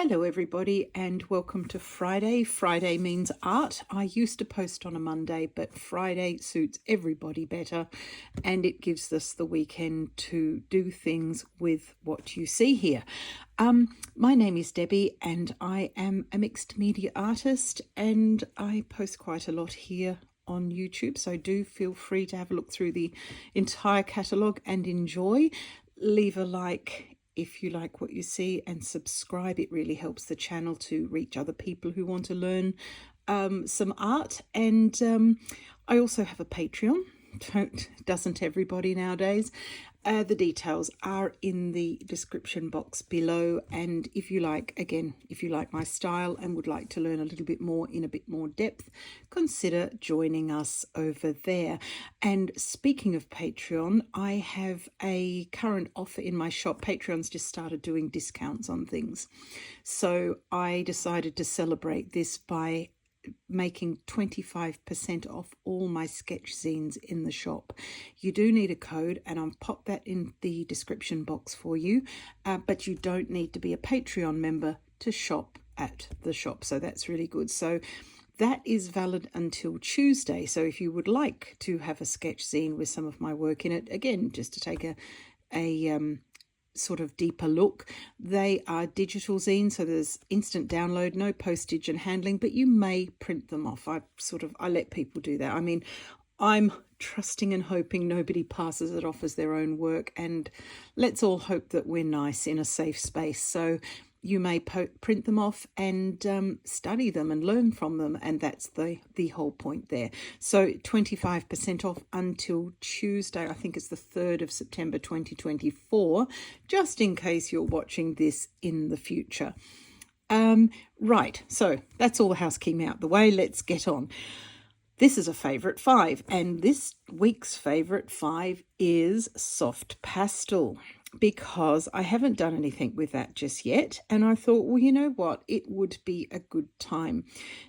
Hello everybody and welcome to Friday. Friday means art. I used to post on a Monday, but Friday suits everybody better and it gives us the weekend to do things with what you see here. My name is Debbie and I am a mixed media artist and I post quite a lot here on YouTube, so do feel free to have a look through the entire catalogue and enjoy. Leave a like if you like what you see and subscribe. It really helps the channel to reach other people who want to learn some art. And I also have a Patreon. Doesn't everybody nowadays? The details are in the description box below, and if you like my style and would like to learn a little bit more in a bit more depth, consider joining us over there. And speaking of Patreon, I have a current offer in my shop. Patreon's just started doing discounts on things, so I decided to celebrate this by making 25% off all my sketch zines in the shop. You do need a code and I'll pop that in the description box for you, but you don't need to be a Patreon member to shop at the shop, so that's really good. So that is valid until Tuesday, so if you would like to have a sketch zine with some of my work in it, again just to take a sort of deeper look, they are digital zines, so there's instant download, no postage and handling, but you may print them off. I let people do that. I mean, I'm trusting and hoping nobody passes it off as their own work, and let's all hope that we're nice in a safe space. So you may print them off and study them and learn from them, and that's the whole point there. So 25% off until Tuesday, I think it's the 3rd of September 2024, just in case you're watching this in the future. Right, so that's all the housekeeping out the way. Let's get on. This is a favourite 5, and this week's favourite 5 is Soft Pastel, because I haven't done anything with that just yet, and I thought, well, you know what, it would be a good time.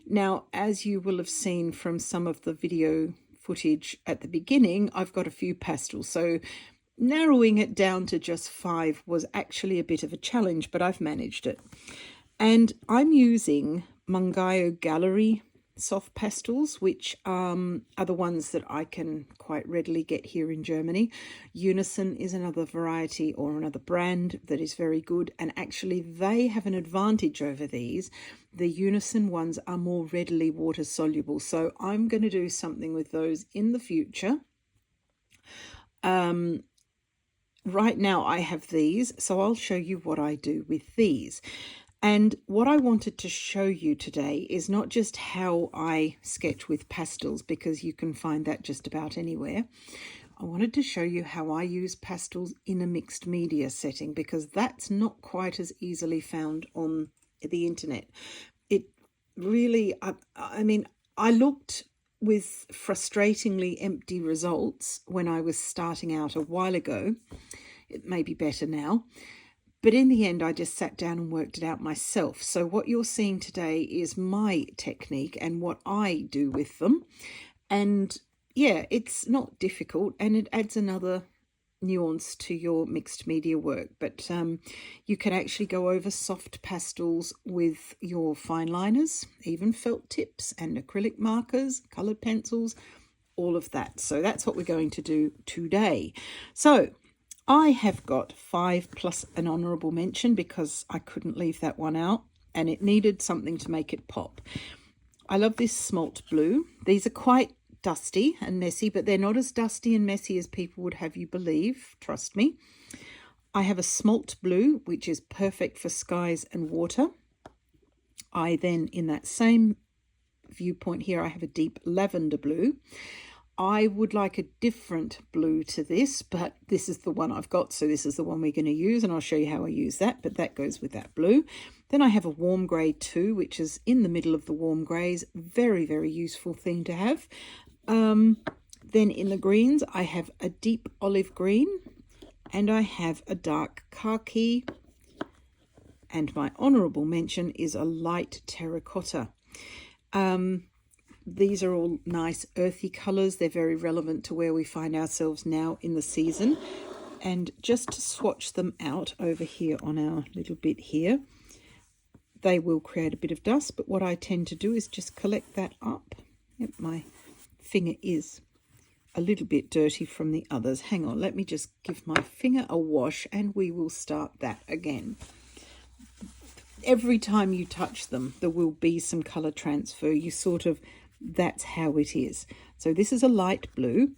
Now, as you will have seen from some of the video footage at the beginning, I've got a few pastels, so narrowing it down to just 5 was actually a bit of a challenge, but I've managed it. And I'm using Mungayo Gallery soft pastels, which are the ones that I can quite readily get here in Germany. Unison is another variety or another brand that is very good, and actually they have an advantage over these. The Unison ones are more readily water soluble, so I'm going to do something with those in the future. Right now I have these, so I'll show you what I do with these. And what I wanted to show you today is not just how I sketch with pastels, because you can find that just about anywhere. I wanted to show you how I use pastels in a mixed media setting, because that's not quite as easily found on the internet. It really, I mean, I looked with frustratingly empty results when I was starting out a while ago. It may be better now. But in the end, I just sat down and worked it out myself. So what you're seeing today is my technique and what I do with them. And yeah, it's not difficult, and it adds another nuance to your mixed media work. But you can actually go over soft pastels with your fine liners, even felt tips and acrylic markers, coloured pencils, all of that. So that's what we're going to do today. So I have got 5 plus an honourable mention, because I couldn't leave that one out and it needed something to make it pop. I love this smalt blue. These are quite dusty and messy, but they're not as dusty and messy as people would have you believe, trust me. I have a smalt blue, which is perfect for skies and water. I then, in that same viewpoint here, I have a deep lavender blue. I would like a different blue to this, but this is the one I've got, so this is the one we're going to use, and I'll show you how I use that, but that goes with that blue. Then I have a warm grey too, which is in the middle of the warm greys. Very, very useful thing to have. Then in the greens, I have a deep olive green, and I have a dark khaki, and my honourable mention is a light terracotta. These are all nice earthy colours. They're very relevant to where we find ourselves now in the season. And just to swatch them out over here on our little bit here, they will create a bit of dust, but what I tend to do is just collect that up. Yep, my finger is a little bit dirty from the others. Hang on, let me just give my finger a wash and we will start that again. Every time you touch them, there will be some colour transfer. That's how it is. So this is a light blue,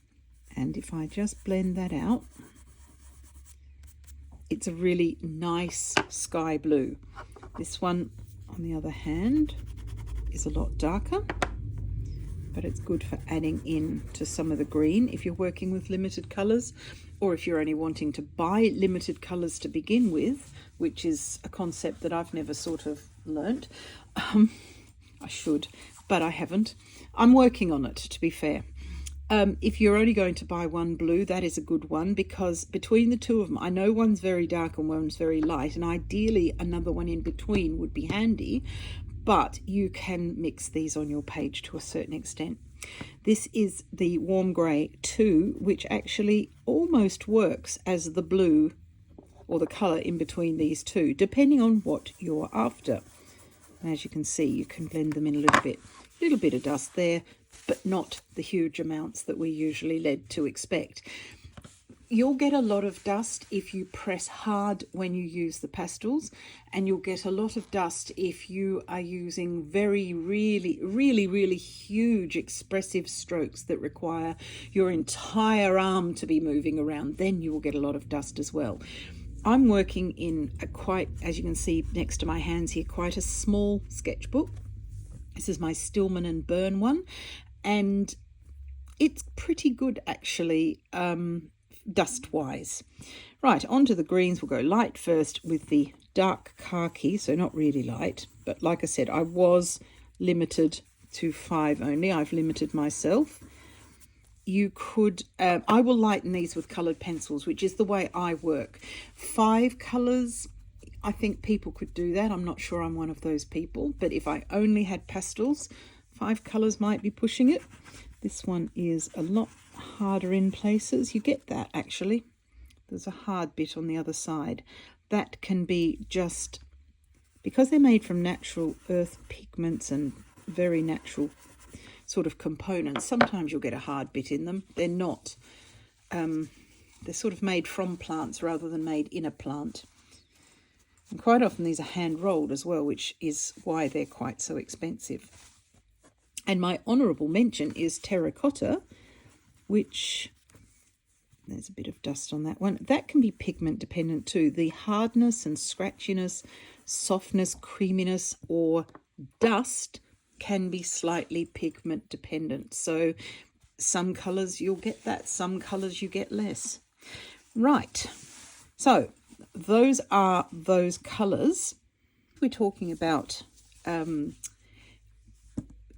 and if I just blend that out, it's a really nice sky blue. This one, on the other hand, is a lot darker, but it's good for adding in to some of the green if you're working with limited colours, or if you're only wanting to buy limited colours to begin with, which is a concept that I've never sort of learnt. I should, but I haven't. I'm working on it, to be fair. If you're only going to buy one blue, that is a good one, because between the two of them, I know one's very dark and one's very light, and ideally another one in between would be handy, but you can mix these on your page to a certain extent. This is the Warm Grey 2, which actually almost works as the blue or the colour in between these two, depending on what you're after. And as you can see, you can blend them in a little bit of dust there, but not the huge amounts that we're usually led to expect. You'll get a lot of dust if you press hard when you use the pastels, and you'll get a lot of dust if you are using really huge expressive strokes that require your entire arm to be moving around. Then you will get a lot of dust as well. I'm working in as you can see next to my hands here, quite a small sketchbook. This is my Stillman and Burn one, and it's pretty good actually, dust wise. Right, onto the greens. We'll go light first with the dark khaki, so not really light, but like I said, I was limited to 5 only. I've limited myself. You could, I will lighten these with coloured pencils, which is the way I work. 5 colours, I think people could do that. I'm not sure I'm one of those people, but if I only had pastels, 5 colours might be pushing it. This one is a lot harder in places. You get that actually. There's a hard bit on the other side. That can be just because they're made from natural earth pigments and very natural sort of components. Sometimes you'll get a hard bit in them. They're not, they're sort of made from plants rather than made in a plant. And quite often these are hand rolled as well, which is why they're quite so expensive. And my honourable mention is terracotta, which, there's a bit of dust on that one. That can be pigment dependent too. The hardness and scratchiness, softness, creaminess, or dust can be slightly pigment dependent. So some colours you'll get that, some colours you get less. Right, so those are those colours. We're talking about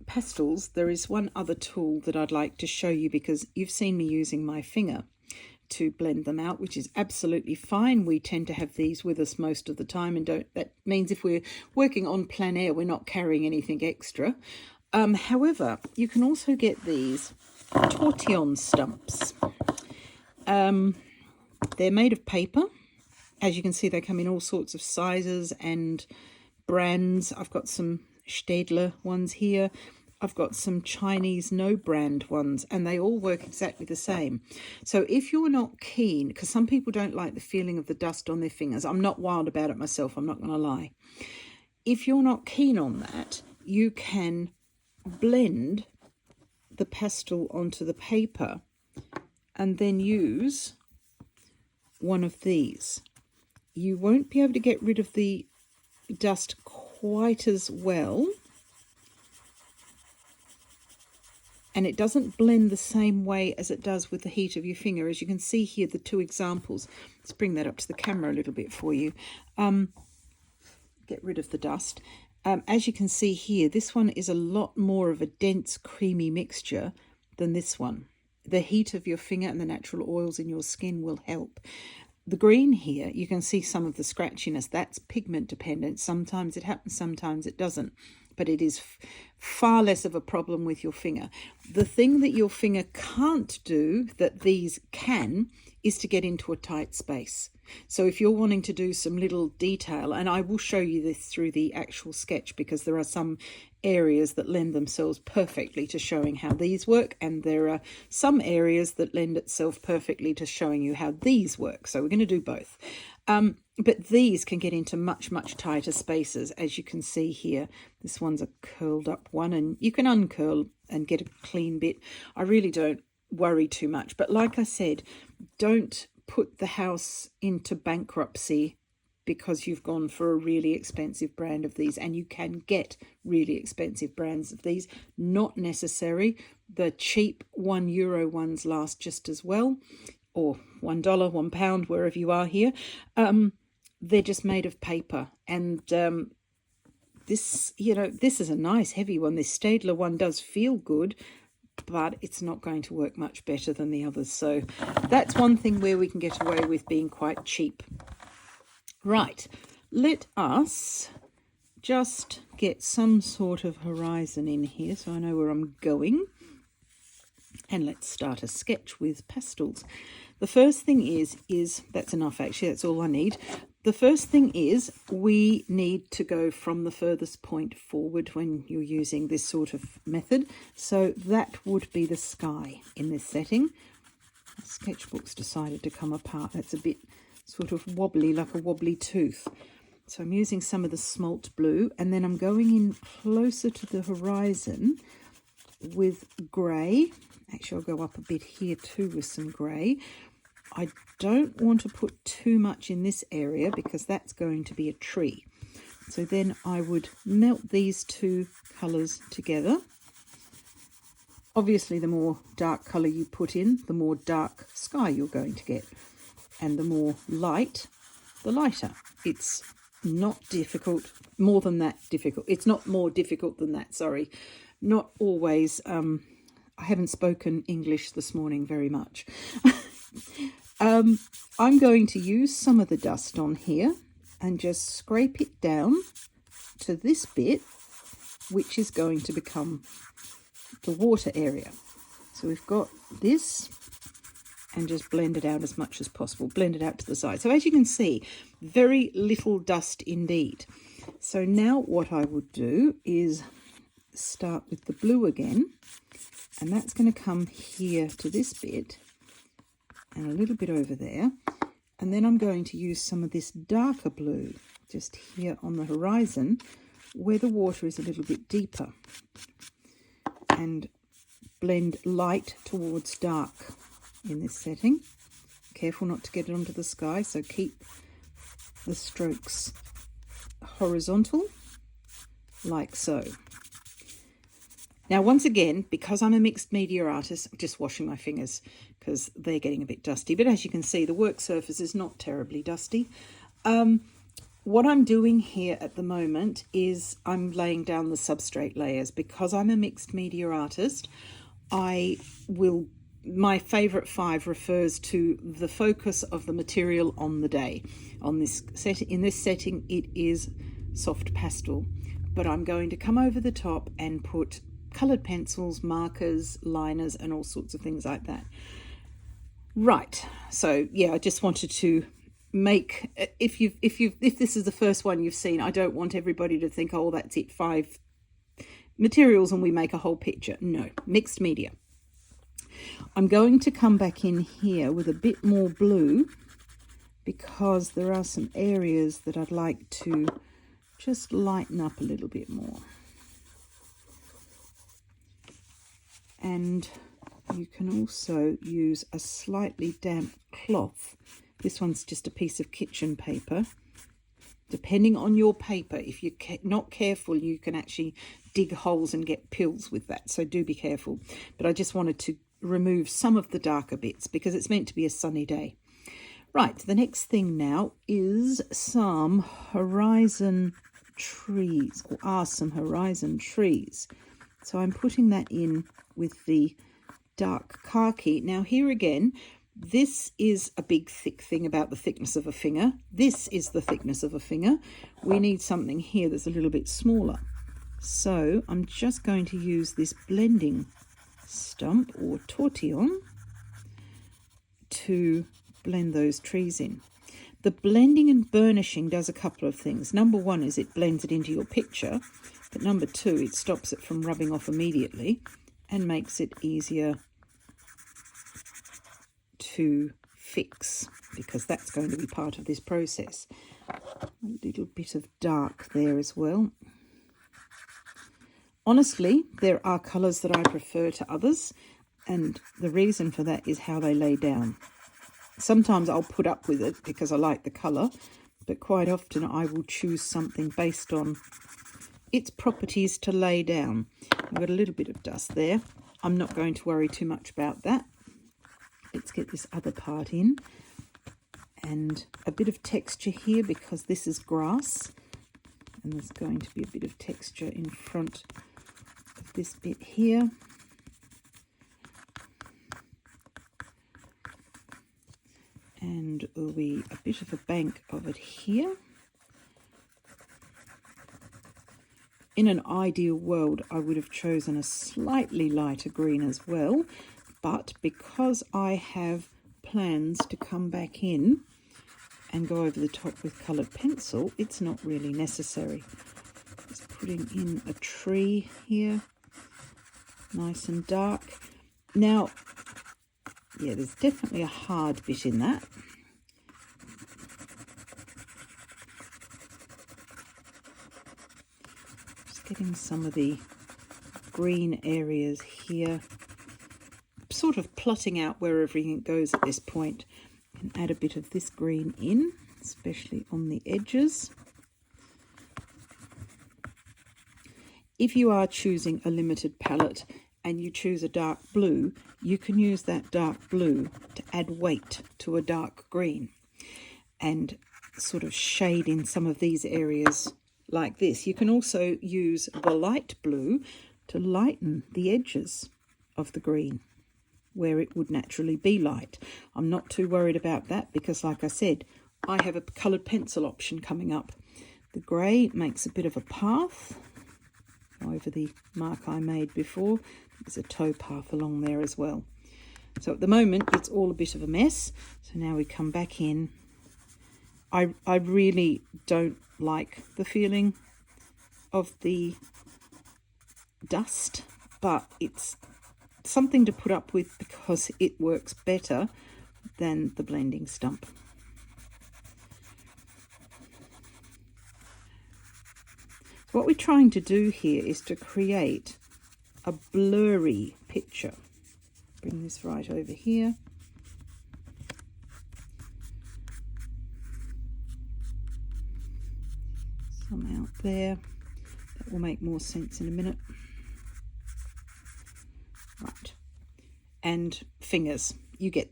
pastels. There is one other tool that I'd like to show you, because you've seen me using my finger to blend them out, which is absolutely fine. We tend to have these with us most of the time, and that means if we're working on plein air, we're not carrying anything extra. However, you can also get these tortillon stumps. They're made of paper. As you can see, they come in all sorts of sizes and brands. I've got some Staedtler ones here. I've got some Chinese no brand ones, and they all work exactly the same. So if you're not keen, because some people don't like the feeling of the dust on their fingers, I'm not wild about it myself, I'm not going to lie. If you're not keen on that, you can blend the pastel onto the paper and then use one of these. You won't be able to get rid of the dust quite as well, and it doesn't blend the same way as it does with the heat of your finger. As you can see here, the 2 examples. Let's bring that up to the camera a little bit for you. Get rid of the dust. As you can see here, this one is a lot more of a dense, creamy mixture than this one. The heat of your finger and the natural oils in your skin will help. The green here, you can see some of the scratchiness. That's pigment dependent. Sometimes it happens, sometimes it doesn't. But it is far less of a problem with your finger. The thing that your finger can't do that these can is to get into a tight space. So if you're wanting to do some little detail, and I will show you this through the actual sketch, because there are some areas that lend themselves perfectly to showing how these work, and there are some areas that lend itself perfectly to showing you how these work. So we're going to do both. But these can get into much, much tighter spaces, as you can see here. This one's a curled up one, and you can uncurl and get a clean bit. I really don't worry too much. But like I said, don't put the house into bankruptcy because you've gone for a really expensive brand of these, and you can get really expensive brands of these. Not necessary. The cheap €1 ones last just as well, or $1, £1, wherever you are here. They're just made of paper, and this, you know, this is a nice heavy one. This Staedtler one does feel good, but it's not going to work much better than the others. So that's one thing where we can get away with being quite cheap. Right, let us just get some sort of horizon in here so I know where I'm going. And let's start a sketch with pastels. The first thing is that's enough actually, that's all I need. The first thing is we need to go from the furthest point forward when you're using this sort of method. So that would be the sky in this setting. The sketchbook's decided to come apart. That's a bit sort of wobbly, like a wobbly tooth. So I'm using some of the smalt blue, and then I'm going in closer to the horizon with grey. Actually, I'll go up a bit here too with some grey. I don't want to put too much in this area because that's going to be a tree. So then I would melt these two colours together. Obviously, the more dark colour you put in, the more dark sky you're going to get. And the more light, the lighter. It's not difficult, more than that difficult. It's not more difficult than that, sorry. Not always. I haven't spoken English this morning very much. I'm going to use some of the dust on here and just scrape it down to this bit, which is going to become the water area. So we've got this, and just blend it out as much as possible. Blend it out to the side. So as you can see, very little dust indeed. So now what I would do is start with the blue again, and that's going to come here to this bit and a little bit over there, and then I'm going to use some of this darker blue just here on the horizon where the water is a little bit deeper, and blend light towards dark in this setting. Careful not to get it onto the sky, so keep the strokes horizontal like so. Now, once again, because I'm a mixed media artist, I'm just washing my fingers because they're getting a bit dusty. But as you can see, the work surface is not terribly dusty. What I'm doing here at the moment is I'm laying down the substrate layers. Because I'm a mixed media artist, my favourite 5 refers to the focus of the material on the day. In this setting, it is soft pastel. But I'm going to come over the top and put coloured pencils, markers, liners, and all sorts of things like that. Right, so yeah, I just wanted to make, if this is the first one you've seen, I don't want everybody to think, oh, that's it, 5 materials and we make a whole picture. No, mixed media. I'm going to come back in here with a bit more blue because there are some areas that I'd like to just lighten up a little bit more. And you can also use a slightly damp cloth. This one's just a piece of kitchen paper. Depending on your paper, if you're not careful, you can actually dig holes and get pills with that. So do be careful. But I just wanted to remove some of the darker bits because it's meant to be a sunny day. Right, the next thing now is some horizon trees, or are some horizon trees. So I'm putting that in with the dark khaki. Now here again, this is a big thick thing about the thickness of a finger. This is the thickness of a finger. We need something here that's a little bit smaller. So I'm just going to use this blending stump or tortillon to blend those trees in. The blending and burnishing does a couple of things. Number one is it blends it into your picture, but number two, it stops it from rubbing off immediately and makes it easier to fix, because that's going to be part of this process. A little bit of dark there as well. Honestly, there are colours that I prefer to others, and the reason for that is how they lay down. Sometimes I'll put up with it because I like the colour, but quite often I will choose something based on its properties to lay down. I've got a little bit of dust there. I'm not going to worry too much about that. Let's get this other part in. And a bit of texture here because this is grass. And there's going to be a bit of texture in front of this bit here. And there'll be a bit of a bank of it here. In an ideal world, I would have chosen a slightly lighter green as well, but because I have plans to come back in and go over the top with coloured pencil, it's not really necessary. Just putting in a tree here, nice and dark. Now, yeah, there's definitely a hard bit in that. Just getting some of the green areas here, sort of plotting out where everything goes at this point. And add a bit of this green in, especially on the edges. If you are choosing a limited palette and you choose a dark blue, you can use that dark blue to add weight to a dark green and sort of shade in some of these areas like this. You can also use the light blue to lighten the edges of the green where it would naturally be light. I'm not too worried about that because, like I said, I have a coloured pencil option coming up. The grey makes a bit of a path over the mark I made before. There's a toe path along there as well. So at the moment it's all a bit of a mess. So now we come back in. I really don't like the feeling of the dust, but it's something to put up with because it works better than the blending stump. What we're trying to do here is to create a blurry picture. Bring this right over here. Some out there. That will make more sense in a minute. Right. And fingers. You get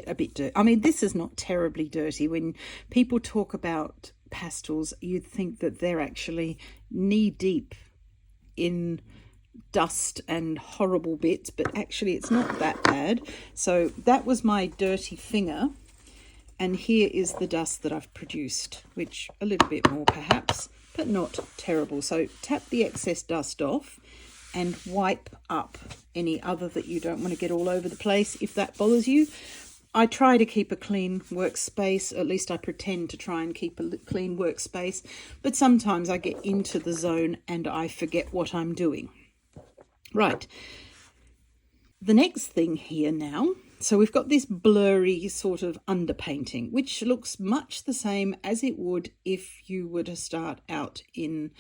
a bit dirty. I mean, this is not terribly dirty. When people talk about pastels, you'd think that they're actually knee deep in dust and horrible bits, but actually it's not that bad. So that was my dirty finger, and here is the dust that I've produced, which a little bit more perhaps, but not terrible. So tap the excess dust off and wipe up any other that you don't want to get all over the place if that bothers you. I try to keep a clean workspace, at least I pretend to try and keep a clean workspace, but sometimes I get into the zone and I forget what I'm doing. Right, the next thing here now, so we've got this blurry sort of underpainting, which looks much the same as it would if you were to start out in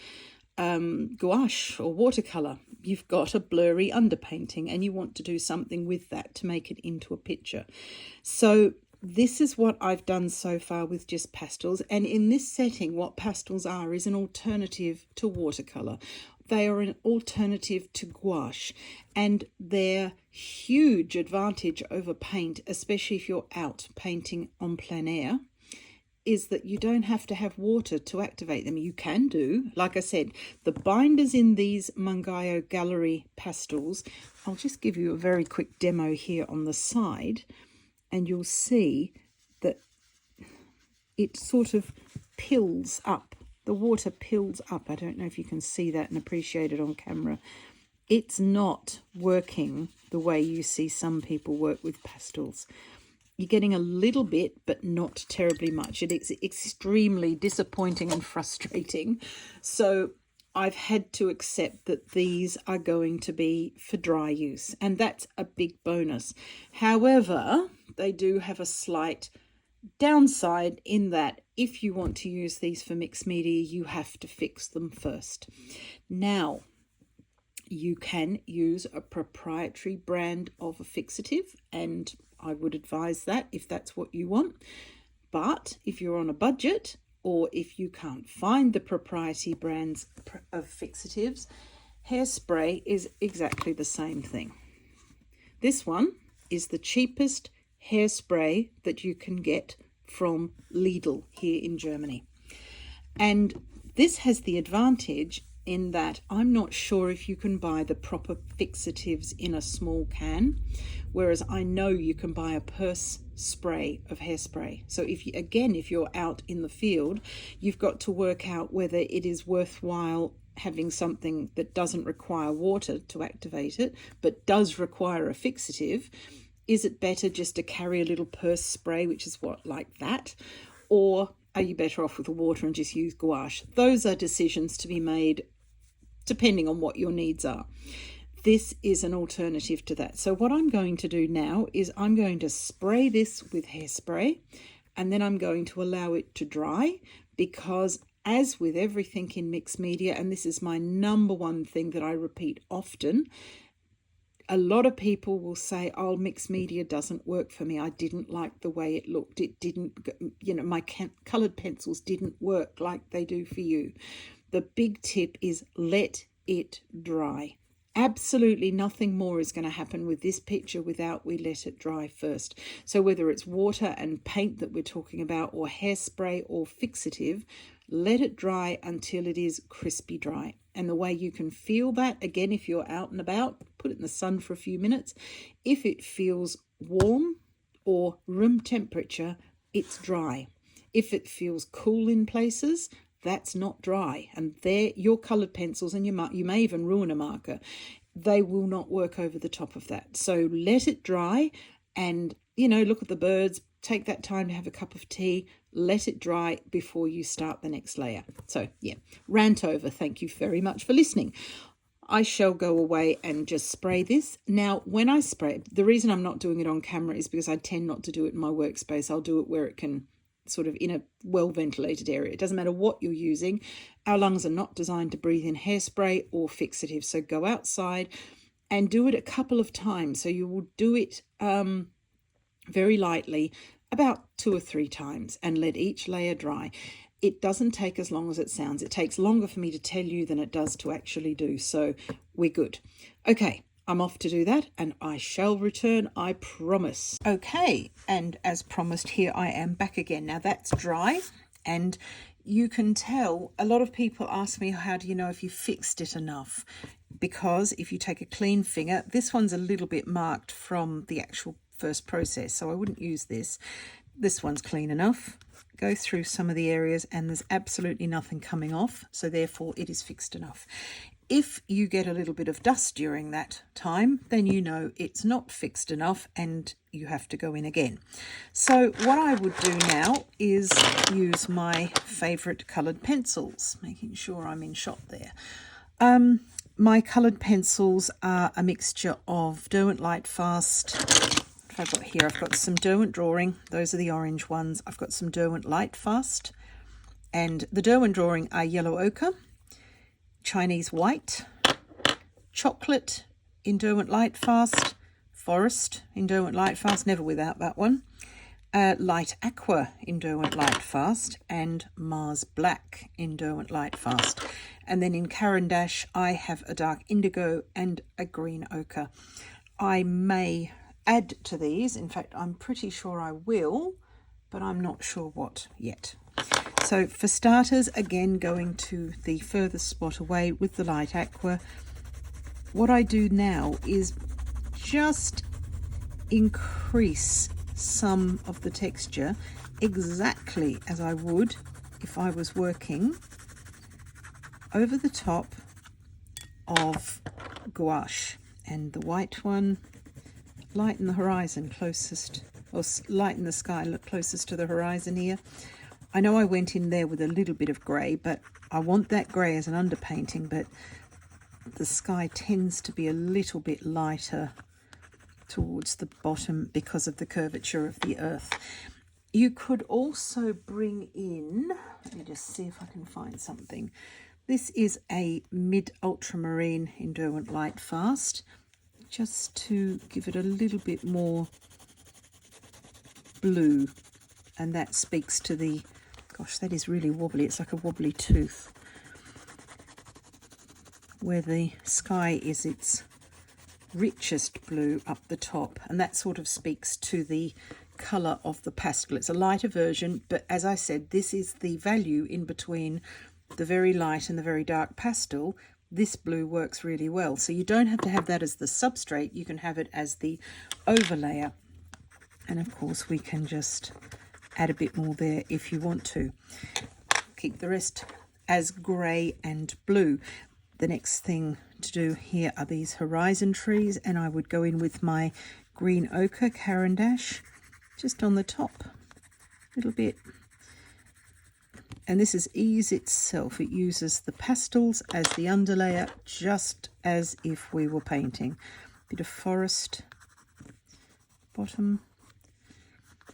gouache or watercolour. You've got a blurry underpainting and you want to do something with that to make it into a picture. So this is what I've done so far with just pastels, and in this setting what pastels are is an alternative to watercolour. They are an alternative to gouache, and their huge advantage over paint, especially if you're out painting en plein air, is that you don't have to have water to activate them. You can do, like I said, the binders in these Mungayo Gallery pastels. I'll just give you a very quick demo here on the side, and you'll see that it sort of pills up. The water pills up. I don't know if you can see that and appreciate it on camera. It's not working the way you see some people work with pastels. You're getting a little bit, but not terribly much. It is extremely disappointing and frustrating. So I've had to accept that these are going to be for dry use, and that's a big bonus. However, they do have a slight downside in that if you want to use these for mixed media, you have to fix them first. Now, you can use a proprietary brand of a fixative, and I would advise that if that's what you want. But if you're on a budget, or if you can't find the proprietary brands of fixatives, hairspray is exactly the same thing. This one is the cheapest hairspray that you can get from Lidl here in Germany. And this has the advantage in that I'm not sure if you can buy the proper fixatives in a small can, whereas I know you can buy a purse spray of hairspray. So if you're out in the field, you've got to work out whether it is worthwhile having something that doesn't require water to activate it, but does require a fixative. Is it better just to carry a little purse spray, which is like that? Or are you better off with the water and just use gouache? Those are decisions to be made depending on what your needs are. This is an alternative to that. So what I'm going to do now is I'm going to spray this with hairspray, and then I'm going to allow it to dry, because as with everything in mixed media, and this is my number one thing that I repeat often, a lot of people will say, oh, mixed media doesn't work for me. I didn't like the way it looked. It didn't, my coloured pencils didn't work like they do for you. The big tip is let it dry. Absolutely nothing more is going to happen with this picture without we let it dry first. So whether it's water and paint that we're talking about, or hairspray or fixative, let it dry until it is crispy dry. And the way you can feel that, again, if you're out and about, put it in the sun for a few minutes. If it feels warm or room temperature, it's dry. If it feels cool in places, that's not dry. And there, your coloured pencils, and you may even ruin a marker, they will not work over the top of that. So let it dry, and, look at the birds, take that time to have a cup of tea, let it dry before you start the next layer. So yeah, rant over. Thank you very much for listening. I shall go away and just spray this. Now, when I spray, the reason I'm not doing it on camera is because I tend not to do it in my workspace. I'll do it where it can sort of in a well-ventilated area. It doesn't matter what you're using. Our lungs are not designed to breathe in hairspray or fixative. So go outside and do it a couple of times. So you will do it very lightly, about 2 or 3 times, and let each layer dry. It doesn't take as long as it sounds. It takes longer for me to tell you than it does to actually do. So we're good. Okay. I'm off to do that, and I shall return, I promise. Okay, and as promised, here I am back again. Now that's dry, and you can tell, a lot of people ask me, how do you know if you fixed it enough? Because if you take a clean finger, this one's a little bit marked from the actual first process, so I wouldn't use this. This one's clean enough. Go through some of the areas, and there's absolutely nothing coming off, so therefore it is fixed enough. If you get a little bit of dust during that time, then you know it's not fixed enough and you have to go in again. So what I would do now is use my favourite coloured pencils, making sure I'm in shot there. My coloured pencils are a mixture of Derwent Lightfast. I've got some Derwent Drawing. Those are the orange ones. I've got some Derwent Lightfast. And the Derwent Drawing are yellow ochre, Chinese white, chocolate in Derwent Lightfast, forest in Derwent Lightfast, never without that one, light aqua in Derwent Lightfast, and Mars black in Derwent Lightfast. And then in Caran d'Ache, I have a dark indigo and a green ochre. I may add to these, in fact, I'm pretty sure I will, but I'm not sure what yet. So for starters, again, going to the furthest spot away with the light aqua, what I do now is just increase some of the texture exactly as I would if I was working over the top of gouache. And the white one, lighten the horizon closest or lighten the sky, look closest to the horizon here. I know I went in there with a little bit of grey, but I want that grey as an underpainting, but the sky tends to be a little bit lighter towards the bottom because of the curvature of the earth. You could also bring in, let me just see if I can find something. This is a mid ultramarine in Derwent Lightfast, just to give it a little bit more blue, and that speaks to the, gosh, that is really wobbly. It's like a wobbly tooth, where the sky is its richest blue up the top, and that sort of speaks to the colour of the pastel. It's a lighter version, but as I said, this is the value in between the very light and the very dark pastel. This blue works really well, so you don't have to have that as the substrate, you can have it as the overlayer. And of course we can just add a bit more there if you want to. Keep the rest as grey and blue. The next thing to do here are these horizon trees, and I would go in with my green ochre Caran d'Ache just on the top a little bit. And this is ease itself. It uses the pastels as the underlayer, just as if we were painting. Bit of forest bottom.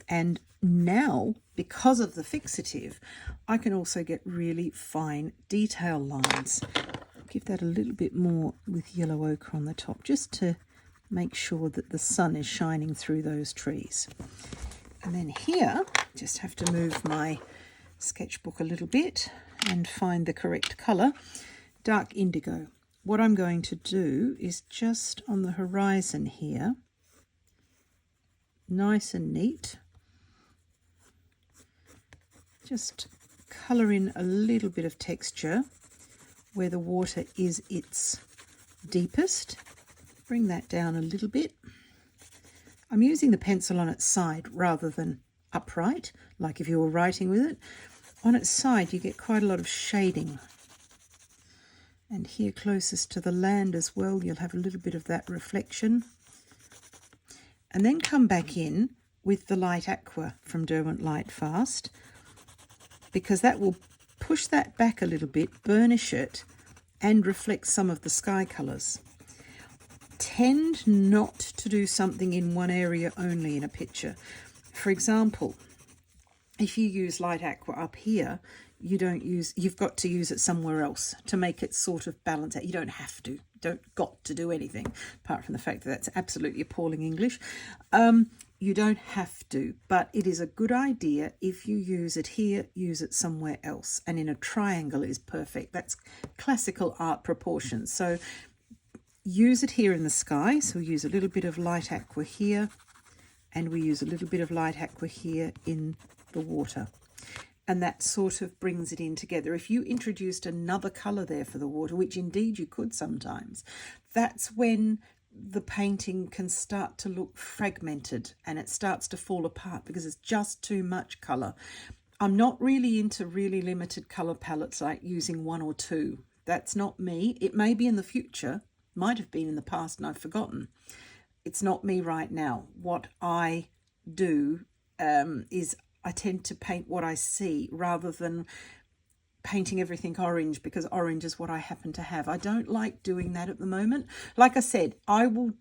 And now, because of the fixative, I can also get really fine detail lines. Give that a little bit more with yellow ochre on the top, just to make sure that the sun is shining through those trees. And then here, just have to move my sketchbook a little bit and find the correct colour. Dark indigo. What I'm going to do is just on the horizon here, nice and neat, just colour in a little bit of texture where the water is its deepest. Bring that down a little bit. I'm using the pencil on its side rather than upright, like if you were writing with it. On its side you get quite a lot of shading. And here closest to the land as well, you'll have a little bit of that reflection. And then come back in with the light aqua from Derwent Lightfast, because that will push that back a little bit, burnish it, and reflect some of the sky colours. Tend not to do something in one area only in a picture. For example, if you use light aqua up here, you've got to use it somewhere else to make it sort of balance out. You don't have to, got to do anything, apart from the fact that that's absolutely appalling English. You don't have to, but it is a good idea. If you use it here, use it somewhere else. And in a triangle is perfect. That's classical art proportions. So use it here in the sky. So we use a little bit of light aqua here, and we use a little bit of light aqua here in the water. And that sort of brings it in together. If you introduced another colour there for the water, which indeed you could sometimes, that's when the painting can start to look fragmented and it starts to fall apart because it's just too much colour. I'm not really into really limited colour palettes, like using one or two. That's not me. It may be in the future, might have been in the past and I've forgotten. It's not me right now. What I do is I tend to paint what I see rather than painting everything orange because orange is what I happen to have. I don't like doing that at the moment. Like I said, I'm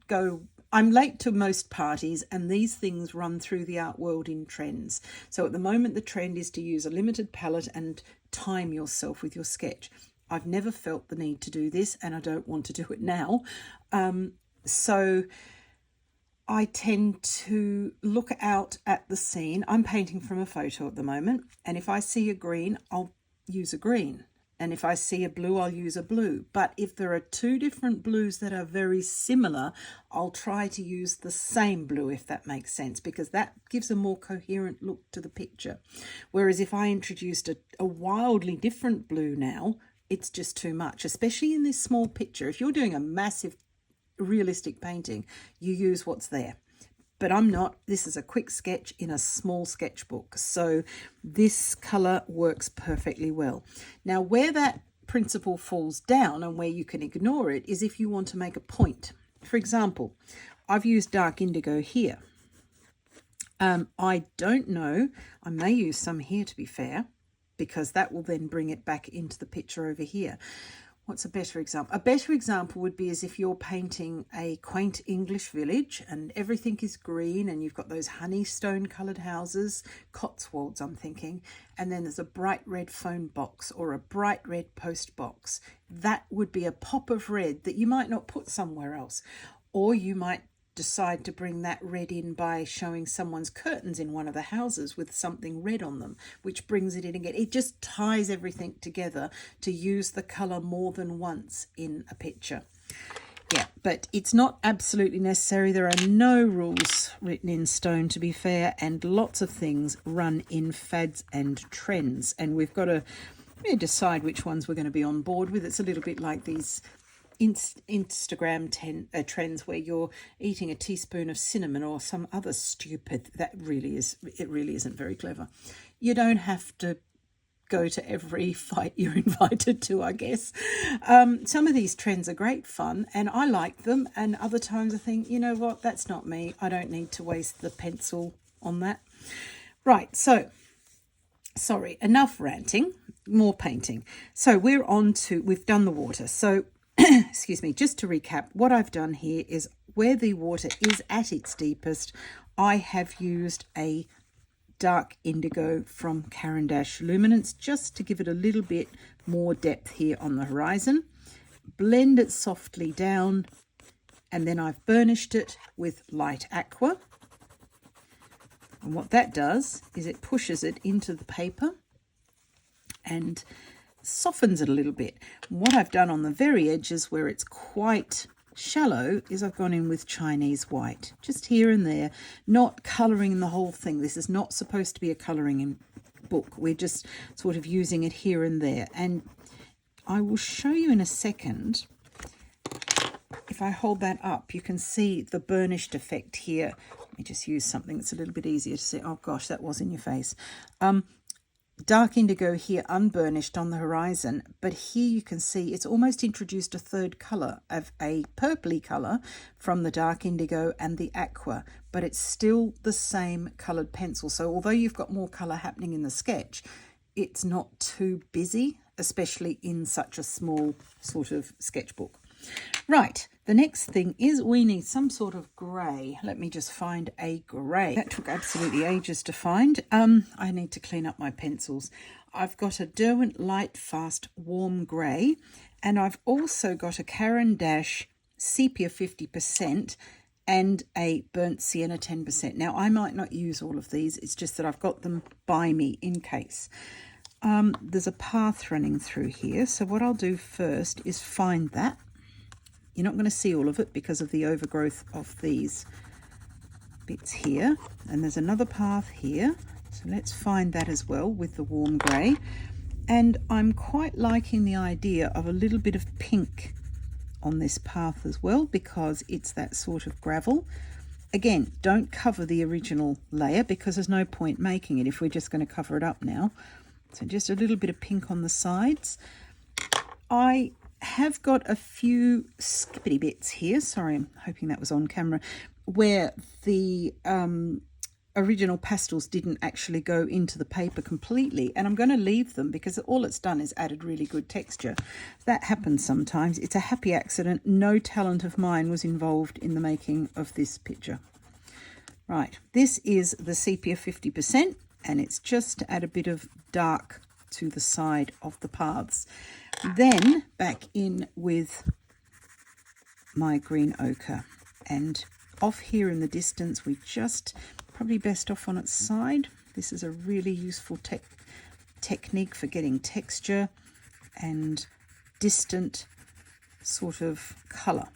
late to most parties, and these things run through the art world in trends. So at the moment the trend is to use a limited palette and time yourself with your sketch. I've never felt the need to do this, and I don't want to do it now. So I tend to look out at the scene. I'm painting from a photo at the moment, and if I see a green, I'll use a green, and if I see a blue, I'll use a blue. But if there are two different blues that are very similar, I'll try to use the same blue, if that makes sense, because that gives a more coherent look to the picture. Whereas if I introduced a wildly different blue now, it's just too much, especially in this small picture. If you're doing a massive realistic painting, you use what's there. But I'm not. This is a quick sketch in a small sketchbook. So this colour works perfectly well. Now, where that principle falls down and where you can ignore it is if you want to make a point. For example, I've used dark indigo here. I don't know. I may use some here, to be fair, because that will then bring it back into the picture over here. What's a better example? A better example would be as if you're painting a quaint English village and everything is green and you've got those honeystone coloured houses, Cotswolds I'm thinking, and then there's a bright red phone box or a bright red post box. That would be a pop of red that you might not put somewhere else. Or you might decide to bring that red in by showing someone's curtains in one of the houses with something red on them, which brings it in again. It just ties everything together to use the colour more than once in a picture. Yeah, but it's not absolutely necessary. There are no rules written in stone, to be fair, and lots of things run in fads and trends, and we've got to decide which ones we're going to be on board with. It's a little bit like these Instagram trends where you're eating a teaspoon of cinnamon or some other stupid. It really isn't very clever. You don't have to go to every fight you're invited to, I guess. Some of these trends are great fun and I like them, and other times I think, you know what, that's not me. I don't need to waste the pencil on that. Right, so sorry, enough ranting, more painting. So we've done the water. So excuse me, just to recap, what I've done here is where the water is at its deepest, I have used a dark indigo from Caran d'Ache Luminance just to give it a little bit more depth here on the horizon. Blend it softly down, and then I've burnished it with light aqua. And what that does is it pushes it into the paper and softens it a little bit. What I've done on the very edges where it's quite shallow is I've gone in with Chinese white, just here and there, not colouring the whole thing. This is not supposed to be a colouring in book. We're just sort of using it here and there. And I will show you in a second. If I hold that up, you can see the burnished effect here. Let me just use something that's a little bit easier to see. Oh gosh, that was in your face. Dark indigo here, unburnished on the horizon, but here you can see it's almost introduced a third colour of a purpley colour from the dark indigo and the aqua, but it's still the same coloured pencil. So although you've got more colour happening in the sketch, it's not too busy, especially in such a small sort of sketchbook. Right, the next thing is we need some sort of grey. Let me just find a grey. That took absolutely ages to find. I need to clean up my pencils. I've got a Derwent Light Fast Warm Grey, and I've also got a Caran d'Ache Sepia 50% and a Burnt Sienna 10%. Now, I might not use all of these. It's just that I've got them by me in case. There's a path running through here. So what I'll do first is find that. You're not going to see all of it because of the overgrowth of these bits here. And there's another path here. So let's find that as well with the warm grey. And I'm quite liking the idea of a little bit of pink on this path as well, because it's that sort of gravel. Again, don't cover the original layer because there's no point making it if we're just going to cover it up now. So just a little bit of pink on the sides. I have got a few skippity bits here. Sorry, I'm hoping that was on camera, where the original pastels didn't actually go into the paper completely, and I'm going to leave them because all it's done is added really good texture. That happens sometimes. It's a happy accident. No talent of mine was involved in the making of this picture. Right, this is the Sepia 50%, and it's just to add a bit of dark to the side of the paths. Then back in with my green ochre, and off here in the distance, we just probably best off on its side. This is a really useful technique for getting texture and distant sort of colour.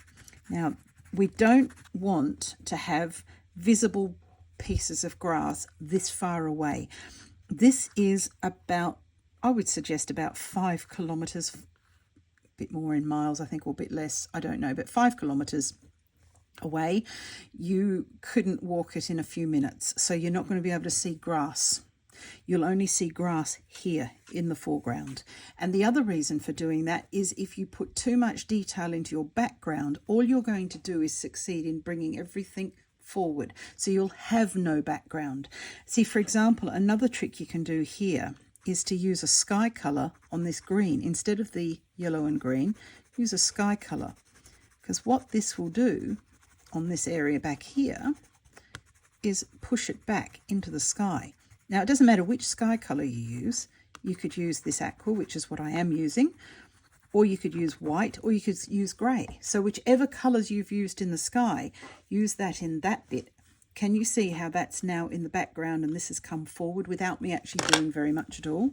Now, we don't want to have visible pieces of grass this far away. This is about, I would suggest about 5 kilometres, a bit more in miles, I think, or a bit less, I don't know, but 5 kilometres away. You couldn't walk it in a few minutes, so you're not going to be able to see grass. You'll only see grass here in the foreground. And the other reason for doing that is if you put too much detail into your background, all you're going to do is succeed in bringing everything forward, so you'll have no background. See, for example, another trick you can do here is to use a sky colour on this green. Instead of the yellow and green, use a sky colour, because what this will do on this area back here is push it back into the sky. Now, it doesn't matter which sky colour you use. You could use this aqua, which is what I am using, or you could use white, or you could use grey. So whichever colours you've used in the sky, use that in that bit. Can you see how that's now in the background and this has come forward without me actually doing very much at all?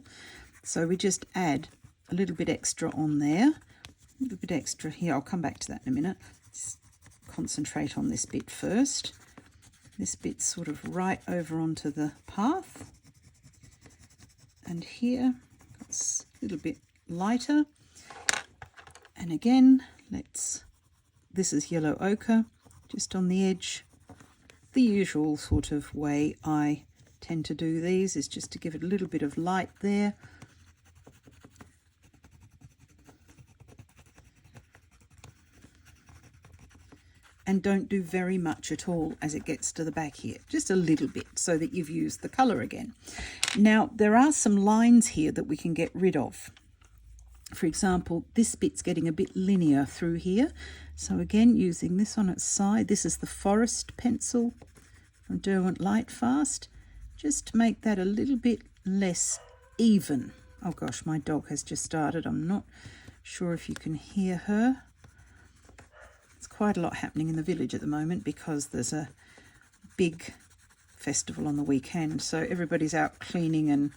So we just add a little bit extra on there, a little bit extra here. I'll come back to that in a minute. Just concentrate on this bit first. This bit's sort of right over onto the path. And here, it's a little bit lighter. And again, this is yellow ochre, just on the edge. The usual sort of way I tend to do these is just to give it a little bit of light there. And don't do very much at all as it gets to the back here, just a little bit so that you've used the colour again. Now, there are some lines here that we can get rid of. For example, this bit's getting a bit linear through here. So again, using this on its side, this is the Forest pencil from Derwent Lightfast, just to make that a little bit less even. Oh gosh, my dog has just started. I'm not sure if you can hear her. There's quite a lot happening in the village at the moment because there's a big festival on the weekend. So everybody's out cleaning and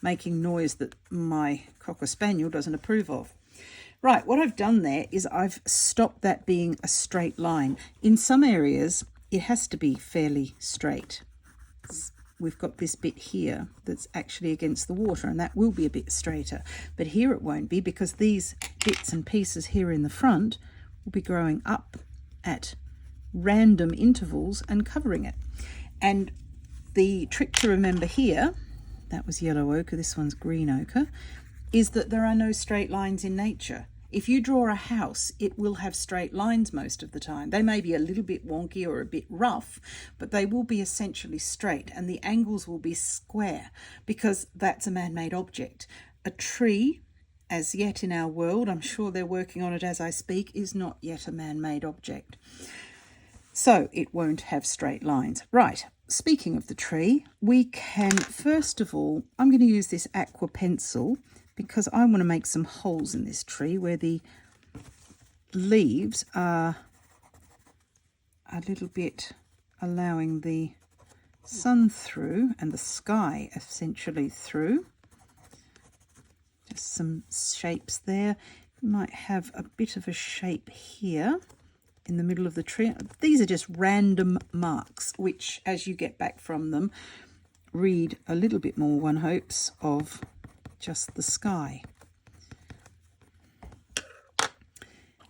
making noise that my Cocker Spaniel doesn't approve of. Right, what I've done there is I've stopped that being a straight line. In some areas, it has to be fairly straight. We've got this bit here that's actually against the water, and that will be a bit straighter. But here it won't be, because these bits and pieces here in the front will be growing up at random intervals and covering it. And the trick to remember here, that was yellow ochre, this one's green ochre, is that there are no straight lines in nature. If you draw a house, it will have straight lines most of the time. They may be a little bit wonky or a bit rough, but they will be essentially straight, and the angles will be square, because that's a man-made object. A tree, as yet in our world, I'm sure they're working on it as I speak, is not yet a man-made object. So it won't have straight lines. Right, speaking of the tree, we can, first of all, I'm going to use this aqua pencil because I want to make some holes in this tree where the leaves are a little bit allowing the sun through and the sky essentially through. Just some shapes there. You might have a bit of a shape here in the middle of the tree. These are just random marks, which as you get back from them, read a little bit more, one hopes, of just the sky.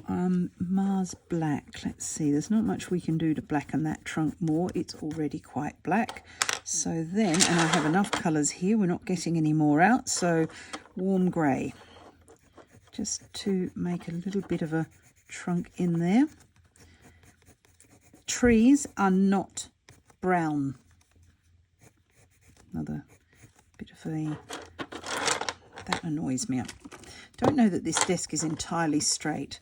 Mars black, let's see, there's not much we can do to blacken that trunk more, it's already quite black. So then, and I have enough colours here, we're not getting any more out, so warm grey, just to make a little bit of a trunk in there. Trees are not brown. Another bit of a, that annoys me. I don't know that this desk is entirely straight.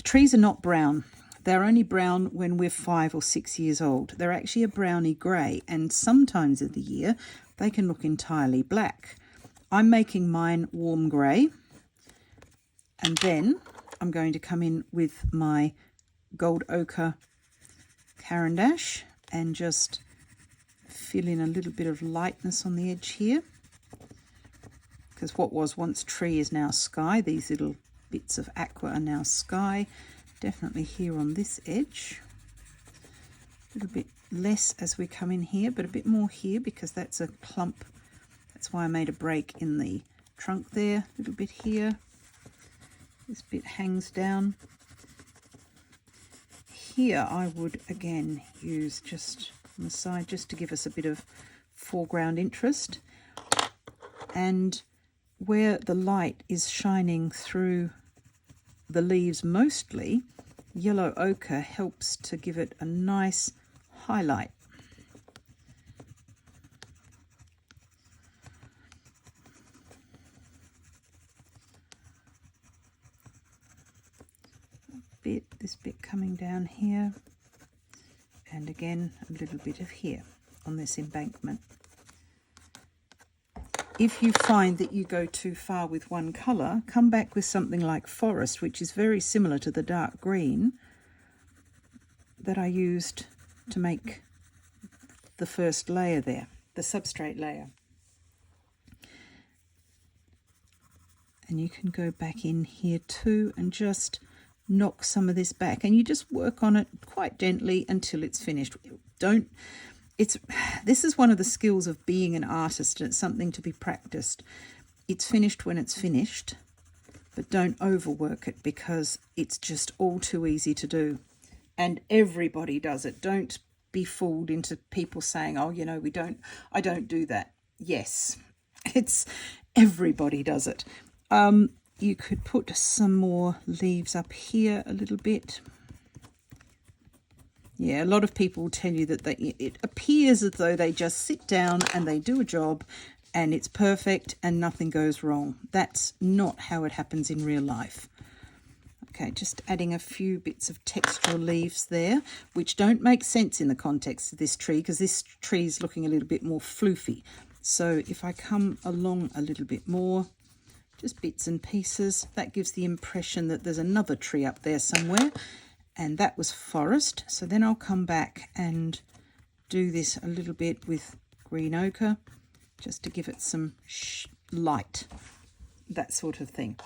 Trees are not brown. They're only brown when we're 5 or 6 years old. They're actually a browny grey, and sometimes of the year they can look entirely black. I'm making mine warm grey, and then I'm going to come in with my gold ochre Caran d'Ache and just fill in a little bit of lightness on the edge here, because what was once tree is now sky. These little bits of aqua are now sky. Definitely here on this edge. A little bit less as we come in here, but a bit more here because that's a clump. That's why I made a break in the trunk there. A little bit here. This bit hangs down. Here I would again use just on the side just to give us a bit of foreground interest. And where the light is shining through the leaves mostly, yellow ochre helps to give it a nice highlight. This bit coming down here, and again a little bit of here on this embankment. If you find that you go too far with one colour, come back with something like Forest, which is very similar to the dark green that I used to make the first layer there, the substrate layer. And you can go back in here too and just knock some of this back, and you just work on it quite gently until it's finished. This is one of the skills of being an artist, and it's something to be practiced. It's finished when it's finished, but don't overwork it, because it's just all too easy to do, and everybody does it. Don't be fooled into people saying, oh, you know, I don't do that. Yes, everybody does it. You could put some more leaves up here a little bit. Yeah, a lot of people will tell you that it appears as though they just sit down and they do a job and it's perfect and nothing goes wrong. That's not how it happens in real life. Okay, just adding a few bits of textural leaves there, which don't make sense in the context of this tree, because this tree is looking a little bit more floofy. So if I come along a little bit more, just bits and pieces, that gives the impression that there's another tree up there somewhere, and that was Forest. So then I'll come back and do this a little bit with green ochre, just to give it some light, that sort of thing.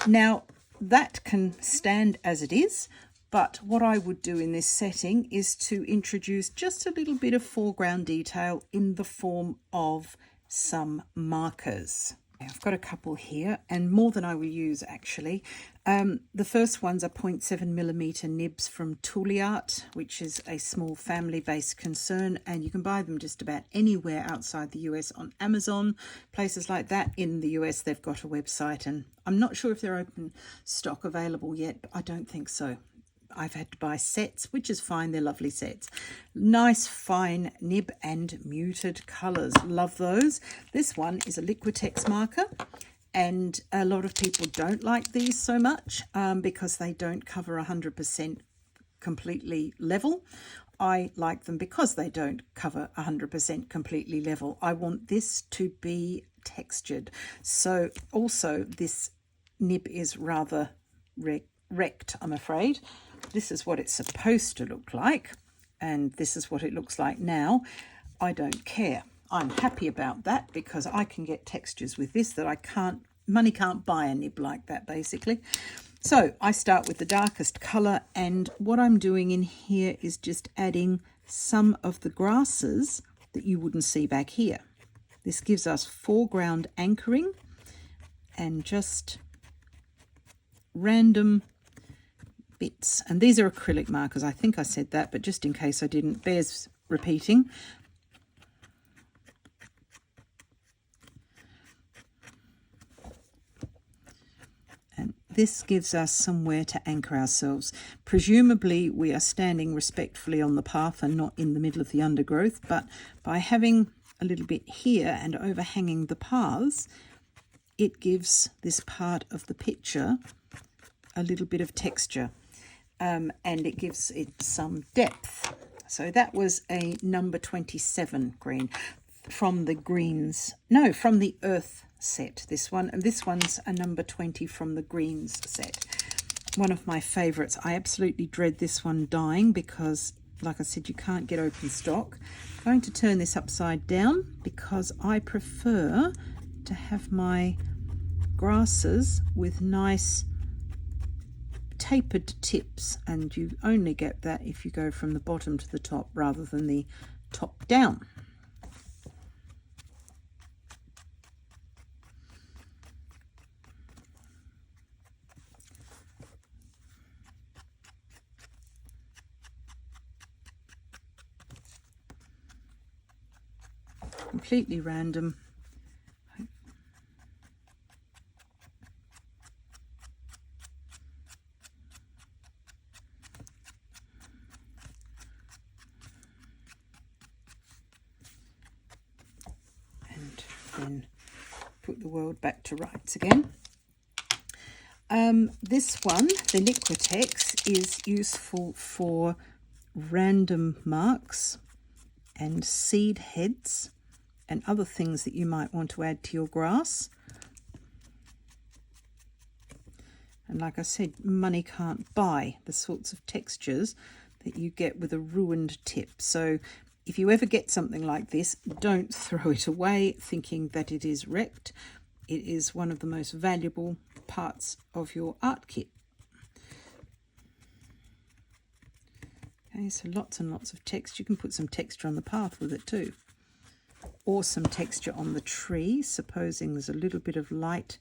Now that can stand as it is, but what I would do in this setting is to introduce just a little bit of foreground detail in the form of some markers. I've got a couple here, and more than I will use actually. The first ones are 0.7mm nibs from Art, which is a small family-based concern, and you can buy them just about anywhere outside the US on Amazon, places like that. In the US they've got a website, and I'm not sure if they're open stock available yet, but I don't think so. I've had to buy sets, which is fine. They're lovely sets. Nice fine nib and muted colours. Love those. This one is a Liquitex marker, and a lot of people don't like these so much because they don't cover 100% completely level. I like them because they don't cover 100% completely level. I want this to be textured. So also this nib is rather wrecked, I'm afraid. This is what it's supposed to look like, and this is what it looks like now. I don't care. I'm happy about that, because I can get textures with this that money can't buy a nib like that, basically. So I start with the darkest colour, and what I'm doing in here is just adding some of the grasses that you wouldn't see back here. This gives us foreground anchoring and just random bits. And these are acrylic markers. I think I said that, but just in case I didn't, bears repeating. And this gives us somewhere to anchor ourselves. Presumably we are standing respectfully on the path and not in the middle of the undergrowth, but by having a little bit here and overhanging the paths, it gives this part of the picture a little bit of texture. And it gives it some depth. So that was a number 27 green from the from the earth set, this one. And this one's a number 20 from the greens set. One of my favourites. I absolutely dread this one dying because, like I said, you can't get open stock. I'm going to turn this upside down because I prefer to have my grasses with nice tapered tips, and you only get that if you go from the bottom to the top rather than the top down. Completely random. then put the world back to rights again. This one, the Liquitex, is useful for random marks and seed heads and other things that you might want to add to your grass. And like I said, money can't buy the sorts of textures that you get with a ruined tip. So if you ever get something like this, don't throw it away thinking that it is wrecked. It is one of the most valuable parts of your art kit. Okay, so lots and lots of texture. You can put some texture on the path with it too. Or some texture on the tree, supposing there's a little bit of light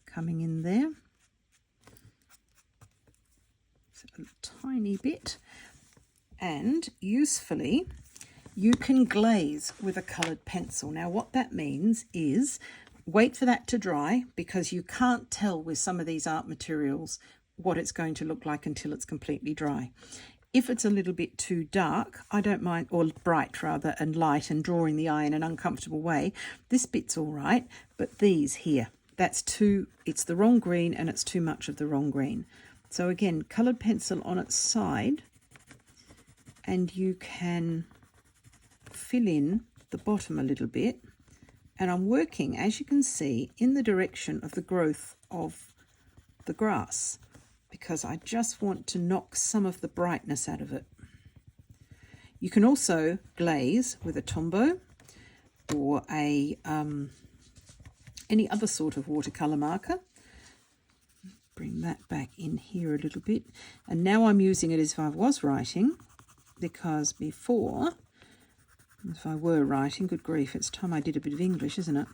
coming in there. So a tiny bit. And usefully, you can glaze with a coloured pencil. Now what that means is wait for that to dry, because you can't tell with some of these art materials what it's going to look like until it's completely dry. If it's a little bit too dark, I don't mind, or bright rather, and light and drawing the eye in an uncomfortable way. This bit's all right, but these here, that's too, it's the wrong green and it's too much of the wrong green. So again, coloured pencil on its side, and you can fill in the bottom a little bit. And I'm working, as you can see, in the direction of the growth of the grass, because I just want to knock some of the brightness out of it. You can also glaze with a Tombow or a any other sort of watercolour marker. Bring that back in here a little bit. And now I'm using it as if I was writing, because before, if I were writing, good grief, it's time I did a bit of English, isn't it?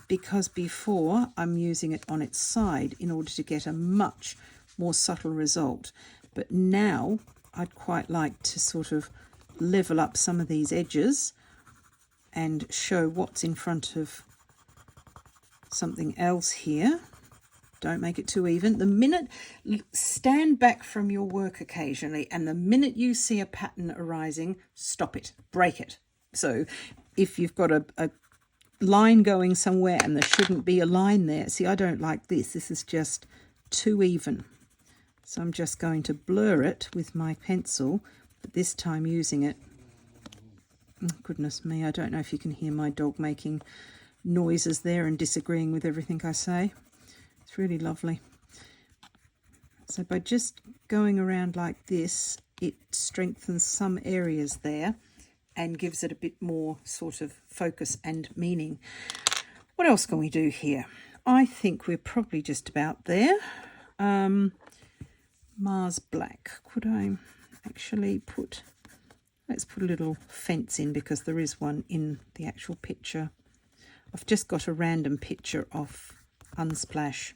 Because before I'm using it on its side in order to get a much more subtle result. But now I'd quite like to sort of level up some of these edges and show what's in front of something else here. Don't make it too even. The minute, stand back from your work occasionally, and the minute you see a pattern arising, stop it, break it. So if you've got a line going somewhere and there shouldn't be a line there, see, I don't like this. This is just too even. So I'm just going to blur it with my pencil, but this time using it. Oh, goodness me, I don't know if you can hear my dog making noises there and disagreeing with everything I say. It's really lovely. So by just going around like this, it strengthens some areas there and gives it a bit more sort of focus and meaning. What else can we do here? I think we're probably just about there. Mars Black. Could I actually put, let's put a little fence in, because there is one in the actual picture. I've just got a random picture of Unsplash.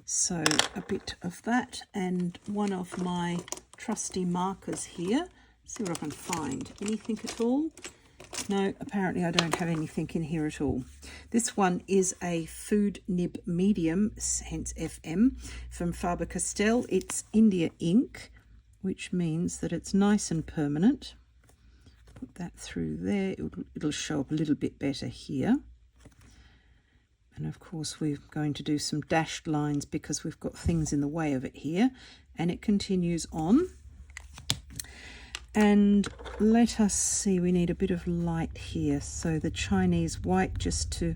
So a bit of that, and one of my trusty markers here. See what I can find. Anything at all? No, apparently I don't have anything in here at all. This one is a Food Nib Medium, hence FM, from Faber-Castell. It's India ink, which means that it's nice and permanent. Put that through there. It'll show up a little bit better here. And of course we're going to do some dashed lines because we've got things in the way of it here. And it continues on. And let us see, we need a bit of light here. So the Chinese white, just to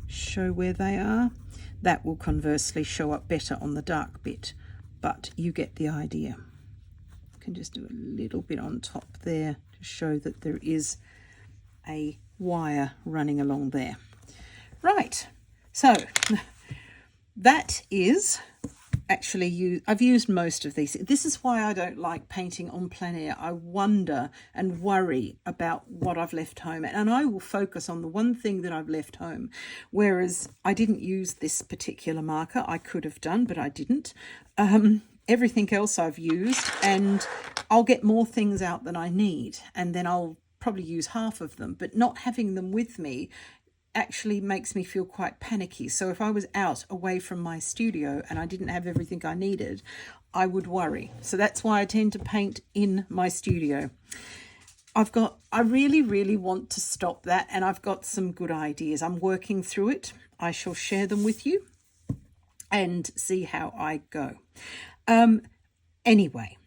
show where they are. That will conversely show up better on the dark bit, but you get the idea. You can just do a little bit on top there to show that there is a wire running along there. Right. So that is actually, I've used most of these. This is why I don't like painting on plein air. I wonder and worry about what I've left home, and I will focus on the one thing that I've left home. Whereas I didn't use this particular marker. I could have done, but I didn't. Everything else I've used, and I'll get more things out than I need, and then I'll probably use half of them. But not having them with me actually makes me feel quite panicky. So if I was out away from my studio and I didn't have everything I needed, I would worry. So that's why I tend to paint in my studio. I really, really want to stop that, and I've got some good ideas. I'm working through it. I shall share them with you and see how I go. Anyway,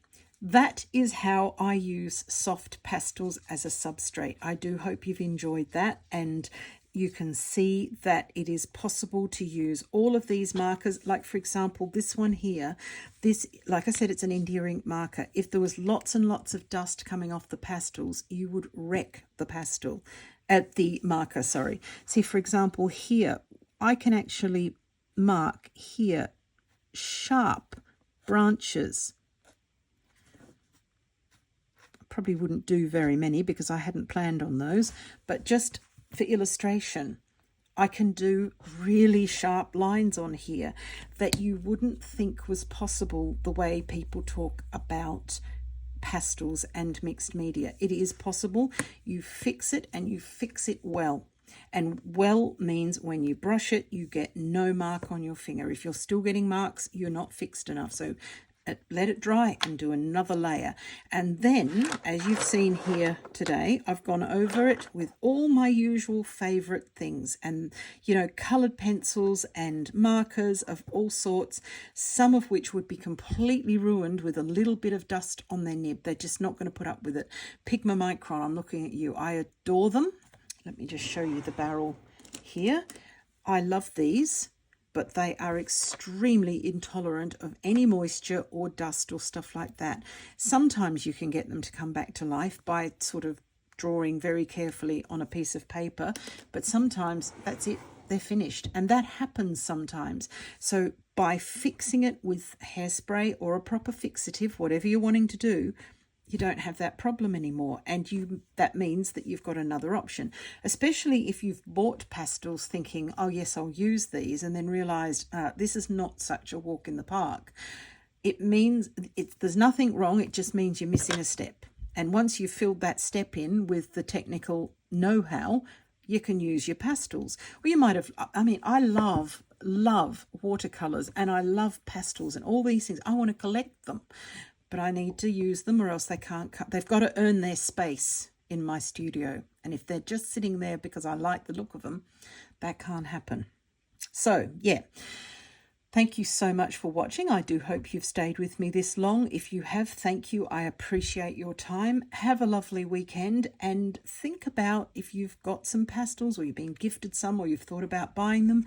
that is how I use soft pastels as a substrate. I do hope you've enjoyed that, and you can see that it is possible to use all of these markers. Like, for example, this one here, this, like I said, it's an India ink marker. If there was lots and lots of dust coming off the pastels, you would wreck the pastel at the marker, sorry. See, for example, here, I can actually mark here sharp branches. Probably wouldn't do very many because I hadn't planned on those, but just for illustration, I can do really sharp lines on here that you wouldn't think was possible the way people talk about pastels and mixed media. It is possible. You fix it, and you fix it well. And well means when you brush it, you get no mark on your finger. If you're still getting marks, you're not fixed enough. So let it dry and do another layer. And then, as you've seen here today, I've gone over it with all my usual favorite things, and colored pencils and markers of all sorts, some of which would be completely ruined with a little bit of dust on their nib. They're just not going to put up with it. Pigma Micron, I'm looking at you. I adore them. Let me just show you the barrel here. I love these, but they are extremely intolerant of any moisture or dust or stuff like that. Sometimes you can get them to come back to life by sort of drawing very carefully on a piece of paper, but sometimes that's it, they're finished. And that happens sometimes. So by fixing it with hairspray or a proper fixative, whatever you're wanting to do, you don't have that problem anymore, and that means that you've got another option, especially if you've bought pastels thinking, oh yes, I'll use these, and then realized this is not such a walk in the park. It means there's nothing wrong, it just means you're missing a step. And once you've filled that step in with the technical know-how, you can use your pastels. Or you might have, I love watercolors, and I love pastels and all these things. I want to collect them, but I need to use them or else they can't cut. They've got to earn their space in my studio. And if they're just sitting there because I like the look of them, that can't happen. So, yeah. Thank you so much for watching. I do hope you've stayed with me this long. If you have, thank you. I appreciate your time. Have a lovely weekend, and think about if you've got some pastels or you've been gifted some or you've thought about buying them.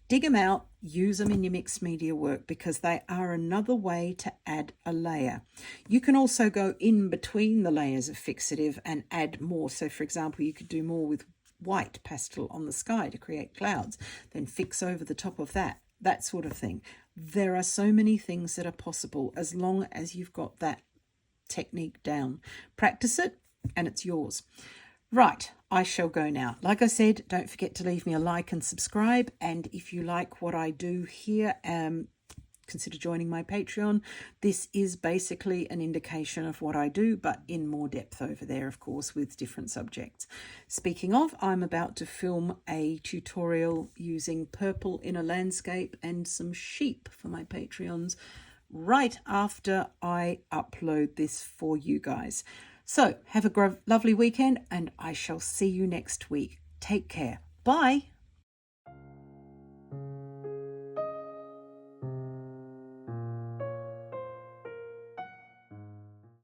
Dig them out, use them in your mixed media work, because they are another way to add a layer. You can also go in between the layers of fixative and add more. So, for example, you could do more with white pastel on the sky to create clouds, then fix over the top of that sort of thing. There are so many things that are possible as long as you've got that technique down. Practice it and it's yours. Right, I shall go now. Like I said, don't forget to leave me a like and subscribe. And if you like what I do here, consider joining my Patreon. This is basically an indication of what I do, but in more depth over there, of course, with different subjects. Speaking of, I'm about to film a tutorial using purple in a landscape and some sheep for my Patreons right after I upload this for you guys. So have a lovely weekend, and I shall see you next week. Take care. Bye.